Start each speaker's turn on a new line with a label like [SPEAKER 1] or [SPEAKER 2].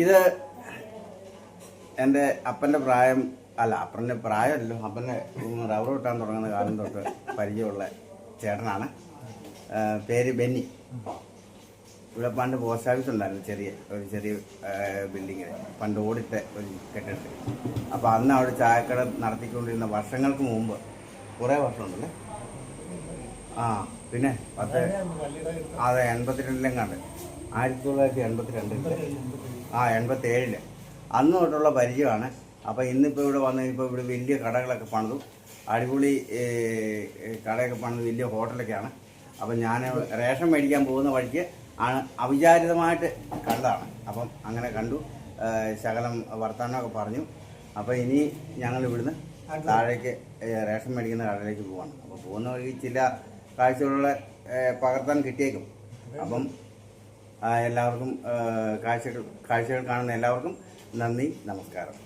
[SPEAKER 1] ഇത് എൻ്റെ അപ്പൻ്റെ പ്രായം അല്ല, അപ്പൻ്റെ പ്രായമല്ലോ, അപ്പൻ്റെ റബ്ബർ വെട്ടാൻ തുടങ്ങുന്ന കാലം തൊട്ട് പരിചയമുള്ള ചേട്ടനാണ്. പേര് ബെന്നി. ഇവിടെ പണ്ട് പോസ്റ്റ് ഓഫീസ് ഉണ്ടായിരുന്നു, ചെറിയ ബിൽഡിങ്ങിൽ, പണ്ട് ഓടിട്ട ഒരു കെട്ടിടത്തിൽ. അപ്പോൾ അന്ന് അവിടെ ചായക്കട നടത്തിക്കൊണ്ടിരുന്ന വർഷങ്ങൾക്ക് മുമ്പ്, കുറേ വർഷമുണ്ടല്ലേ, പിന്നെ 82 കണ്ട് 1982 87 അന്ന് തൊട്ടുള്ള പരിചയമാണ്. അപ്പോൾ ഇന്നിപ്പോൾ ഇവിടെ വന്ന് ഇപ്പോൾ ഇവിടെ വലിയ കടകളൊക്കെ പണിതു, അടിപൊളി കടയൊക്കെ പണിത് വലിയ ഹോട്ടലൊക്കെയാണ്. അപ്പം ഞാൻ റേഷൻ മേടിക്കാൻ പോകുന്ന വഴിക്ക് ആണ് അവിചാരിതമായിട്ട് കണ്ടതാണ്. അപ്പം അങ്ങനെ കണ്ടു, ശകലം വർത്തമാനമൊക്കെ പറഞ്ഞു. അപ്പോൾ ഇനി ഞങ്ങൾ ഇവിടുന്ന് താഴേക്ക് റേഷൻ മേടിക്കുന്ന കടയിലേക്ക് പോവാണ്. അപ്പോൾ പോകുന്ന വഴി ചില കാഴ്ചകളുടെ പകർത്താൻ കിട്ടിയേക്കും. അപ്പം എല്ലാവർക്കും കാഴ്ചകൾ കാണുന്ന എല്ലാവർക്കും നന്ദി, നമസ്കാരം.